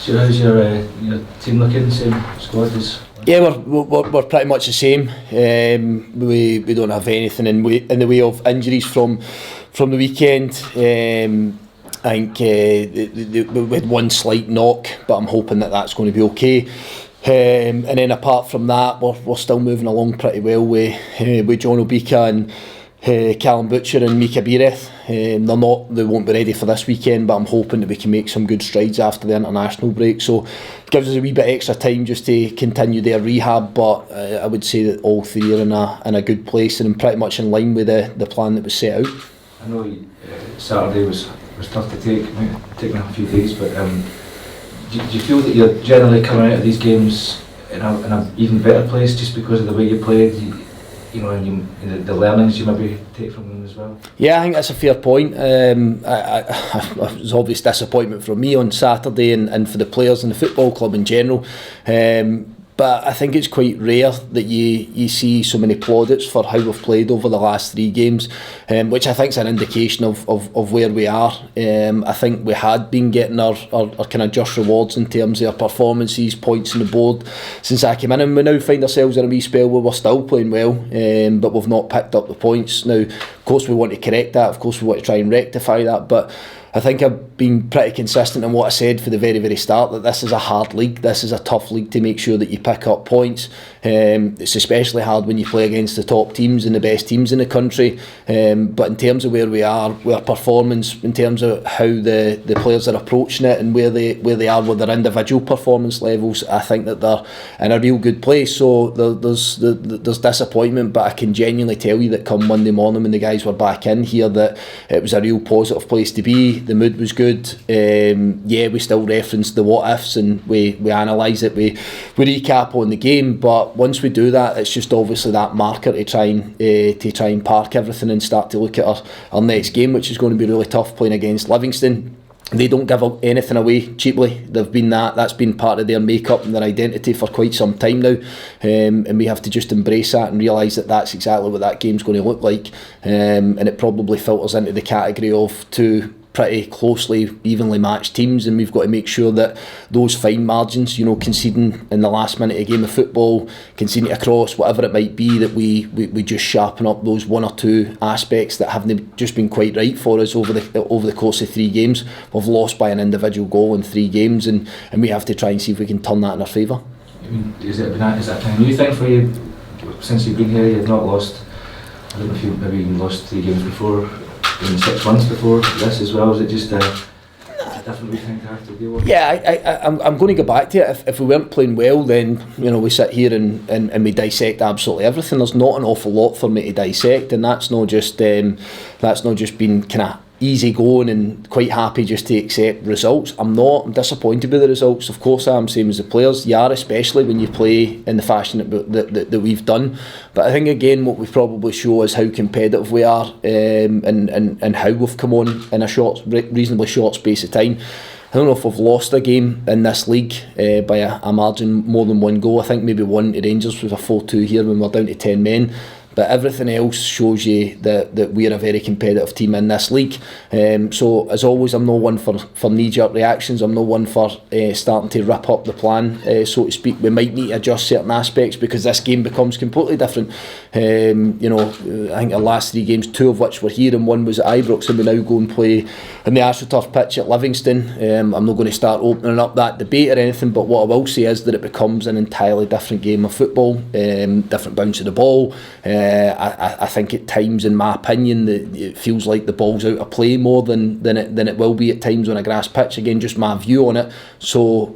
So how's your team looking? Same squad as? Yeah, we're pretty much the same. We don't have anything in the way of injuries from the weekend. I think we had one slight knock, but I'm hoping that's going to be okay. And then apart from that, we're still moving along pretty well with John Obika and Callum Butcher and Mika Bireth. They won't be ready for this weekend, but I'm hoping that we can make some good strides after the international break. So it gives us a wee bit extra time just to continue their rehab. But I would say that all three are in a good place and pretty much in line with the plan that was set out. I know Saturday was tough to take, taking a few days, but do you feel that you're generally coming out of these games in a even better place just because of the way you played? And the learnings you maybe take from them as well? Yeah, I think that's a fair point. It was obvious disappointment from me on Saturday and for the players and the football club in general. But I think it's quite rare that you see so many plaudits for how we've played over the last 3 games, which I think is an indication of where we are. I think we had been getting our kind of just rewards in terms of our performances, points on the board since I came in, and we now find ourselves in a wee spell where we're still playing well, but we've not picked up the points. Now, of course, we want to correct that. Of course, we want to try and rectify that, but I think I've been pretty consistent in what I said for the very, very start, that this is a hard league. This is a tough league to make sure that you pick up points. It's especially hard when you play against the top teams and the best teams in the country. But in terms of where we are, our performance, in terms of how the players are approaching it and where they are with their individual performance levels, I think that they're in a real good place. So there's disappointment, but I can genuinely tell you that come Monday morning when the guys were back in here, that it was a real positive place to be. The mood was good. We still reference the what ifs and we analyse it, we recap on the game, but once we do that, it's just obviously that marker to try and park everything and start to look at our next game, which is going to be really tough, playing against Livingston. They don't give anything away cheaply. They've been that's been part of their makeup and their identity for quite some time now, and we have to just embrace that and realise that that's exactly what that game's going to look like, and it probably filters into the category of two pretty closely, evenly matched teams, and we've got to make sure that those fine margins, conceding in the last minute of a game of football, conceding across, whatever it might be, that we just sharpen up those one or two aspects that haven't just been quite right for us over the course of 3 games. We've lost by an individual goal in 3 games, and we have to try and see if we can turn that in our favour. Is that a new thing for you? Since you've been here, you've not lost, I don't know if you've maybe even lost 3 games before, in 6 months before this as well? Is it just a different thing to have to deal with? Yeah, I'm going to go back to it. If we weren't playing well, then we sit here and we dissect absolutely everything. There's not an awful lot for me to dissect, and that's not just been kind of easy going and quite happy just to accept results. I'm disappointed with the results. Of course I am, same as the players. You are, especially when you play in the fashion that we've done. But I think again what we probably show is how competitive we are, and how we've come on in a reasonably short space of time. I don't know if we've lost a game in this league by a margin more than 1 goal. I think maybe one to Rangers was a 4-2 here when we're down to 10 men. But everything else shows you that we're a very competitive team in this league. So as always, I'm no one for knee-jerk reactions. I'm no one for starting to rip up the plan, so to speak. We might need to adjust certain aspects because this game becomes completely different. I think our last 3 games, 2 of which were here and 1 was at Ibrox, and we now go and play on the AstroTurf pitch at Livingston. I'm not going to start opening up that debate or anything, but what I will say is that it becomes an entirely different game of football, different bounce of the ball. I think at times, in my opinion, it feels like the ball's out of play more than it will be at times on a grass pitch. Again, just my view on it. So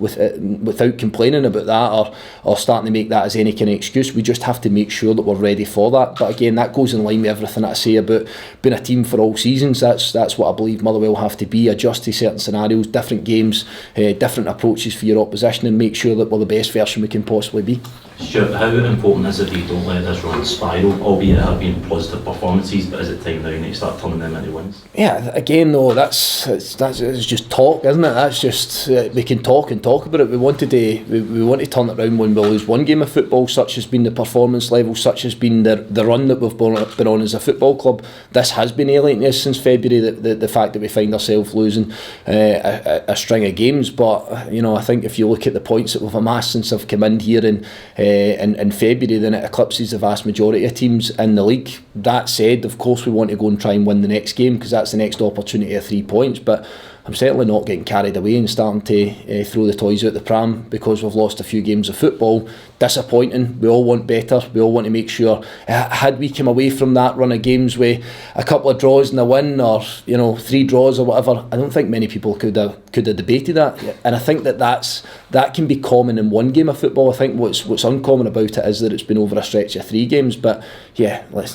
without complaining about that or starting to make that as any kind of excuse, we just have to make sure that we're ready for that. But again, that goes in line with everything that I say about being a team for all seasons. That's what I believe Motherwell have to be. Adjust to certain scenarios, different games, different approaches for your opposition, and make sure that we're the best version we can possibly be. Stuart, how important is it that you don't let this run spiral, albeit it have been positive performances, but is it time now you need to start turning them into wins? Yeah, again though, that's just talk, isn't it? That's just we can talk and talk about it. We want to turn it around when we lose one game of football. Such has been the performance level, such has been the run that we've been on as a football club. This has been alienating us since February. The fact that we find ourselves losing a string of games, but I think if you look at the points that we've amassed since I've come in here in February, then it eclipses the vast majority of teams in the league. That said, of course we want to go and try and win the next game, because that's the next opportunity of 3 points, but I'm certainly not getting carried away and starting to throw the toys out the pram because we've lost a few games of football. Disappointing. We all want better. We all want to make sure, had we come away from that run of games with a couple of draws and a win, or 3 draws or whatever, I don't think many people could have debated that. And I think that can be common in one game of football. I think what's uncommon about it is that it's been over a stretch of 3 games. But yeah, let's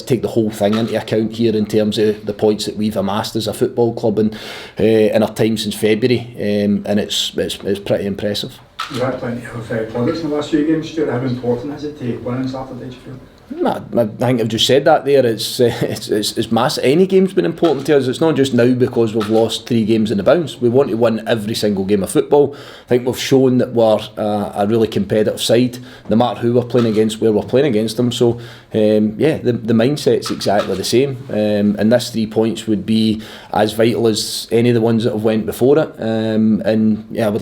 take the whole thing into account here in terms of the points that we've amassed as a football club in our time since February, and it's pretty impressive. You've had plenty of plaudits in the last few games, Stuart. How important is it to win on Saturday, do you feel? I think I've just said that there. It's massive. Any game's been important to us. It's not just now because we've lost 3 games in the bounce. We want to win every single game of football. I think we've shown that we're a really competitive side, no matter who we're playing against, where we're playing against them. So the mindset's exactly the same, and this 3 points would be as vital as any of the ones that have went before it. And yeah, I would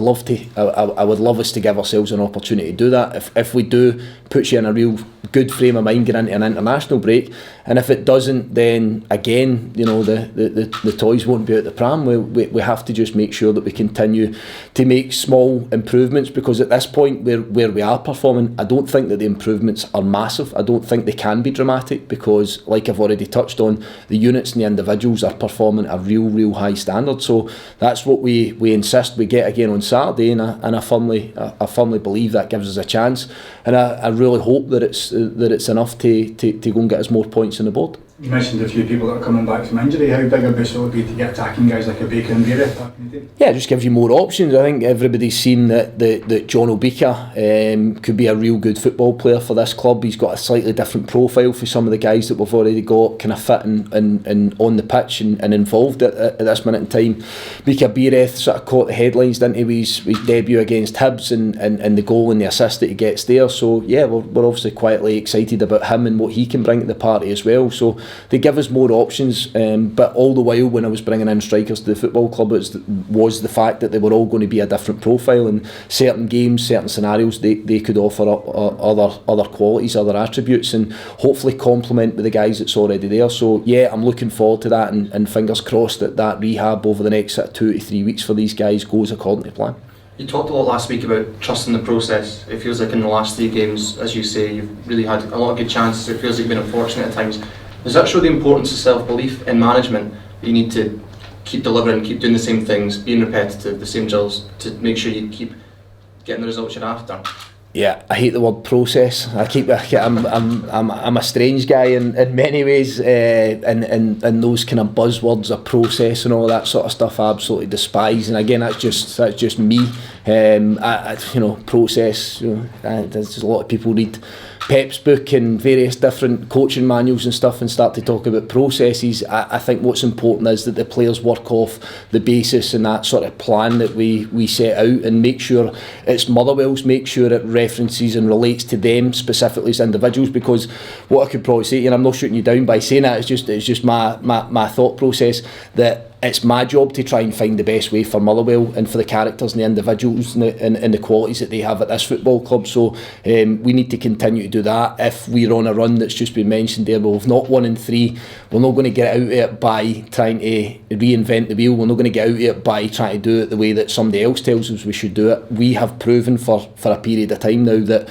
love us to give ourselves an opportunity to do that. If we do, puts you in a real good frame of mind going into an international break. And if it doesn't, then again, the toys won't be out the pram. We have to just make sure that we continue to make small improvements, because at this point where we are performing, I don't think that the improvements are massive. I don't think they can be dramatic, because like I've already touched on, the units and the individuals are performing at a real high standard. So that's what we insist we get again on Saturday, and I firmly believe that gives us a chance, and I really hope that it's enough to go and get us more points on the board. You mentioned a few people that are coming back from injury. How big a boost will it be to get attacking guys like a Baker and Vera back in the team? Yeah, it just gives you more options. I think everybody's seen that John Obika could be a real good football player for this club. He's got a slightly different profile for some of the guys that we've already got kind of fit and on the pitch and involved at this minute in time. Mika Biereth sort of caught the headlines, didn't he, with his debut against Hibs and the goal and the assist that he gets there. So yeah, we're obviously quietly excited about him and what he can bring to the party as well. So they give us more options, but all the while when I was bringing in strikers to the football club, it was the fact that they were all going to be a different profile, and certain games, certain scenarios, they could offer up other qualities, other attributes, and hopefully complement with the guys that's already there. So yeah, I'm looking forward to that, and fingers crossed that rehab over the next 2 to 3 weeks for these guys goes according to plan. You talked a lot last week about trusting the process. It feels like in the last 3 games, as you say, you've really had a lot of good chances. It feels like you've been unfortunate at times. Does that show the importance of self-belief in management? You need to keep delivering, keep doing the same things, being repetitive, the same drills, to make sure you keep getting the results you're after? Yeah, I hate the word process. I'm a strange guy in many ways, and those kind of buzzwords of process and all that sort of stuff I absolutely despise. And again, that's just me. Process. There's a lot of people read Pep's book and various different coaching manuals and stuff and start to talk about processes. I think what's important is that the players work off the basis and that sort of plan that we set out, and make sure it's Motherwell's, make sure it references and relates to them specifically as individuals. Because what I could probably say, and I'm not shooting you down by saying that, it's just my thought process, that it's my job to try and find the best way for Motherwell and for the characters and the individuals and the qualities that they have at this football club. So we need to continue to do that. If we're on a run that's just been mentioned there, we've not won in 3, we're not going to get out of it by trying to reinvent the wheel. We're not going to get out of it by trying to do it the way that somebody else tells us we should do it. We have proven for a period of time now that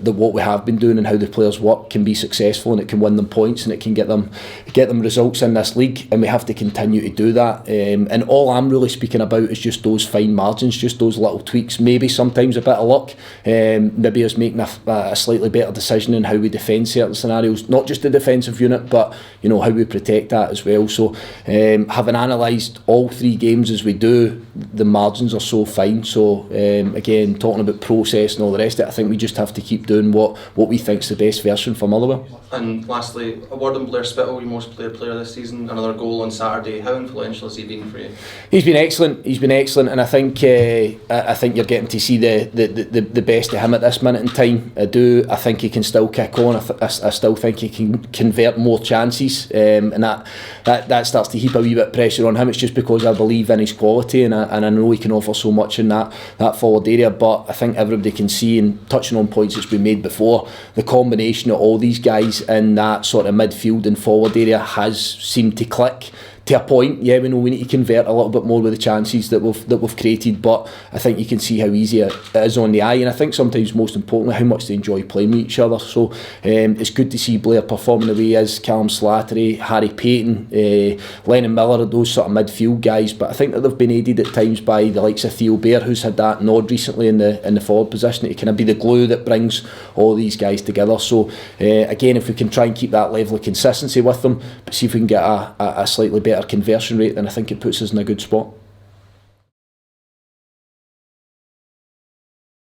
what we have been doing and how the players work can be successful, and it can win them points, and it can get them results in this league, and we have to continue continue to do that. And all I'm really speaking about is just those fine margins, just those little tweaks, maybe sometimes a bit of luck, maybe us making a slightly better decision in how we defend certain scenarios, not just the defensive unit, but you know, how we protect that as well. So having analysed all 3 games as we do, the margins are so fine. So again, talking about process and all the rest of it, I think we just have to keep doing what we think's the best version for Motherwell. And lastly, a word on Blair Spittle, your most player this season, another goal on Saturday. How influential has he been for you? He's been excellent, and I think you're getting to see the best of him at this minute in time. I think he can still kick on. I still think he can convert more chances, and that starts to heap a wee bit of pressure on him. It's just because I believe in his quality, and I know he can offer so much in that forward area. But I think everybody can see, and touching on points that's been made before, the combination of all these guys in that sort of midfield and forward area has seemed to click to a point. Yeah, we know we need to convert a little bit more with the chances that we've created, but I think you can see how easy it is on the eye, and I think sometimes most importantly how much they enjoy playing with each other. So it's good to see Blair performing the way he is, Callum Slattery, Harry Payton, Lennon Miller, those sort of midfield guys, but I think that they've been aided at times by the likes of Theo Bair, who's had that nod recently in the forward position. It can be the glue that brings all these guys together. So again, if we can try and keep that level of consistency with them, but see if we can get a slightly better conversion rate, then I think it puts us in a good spot.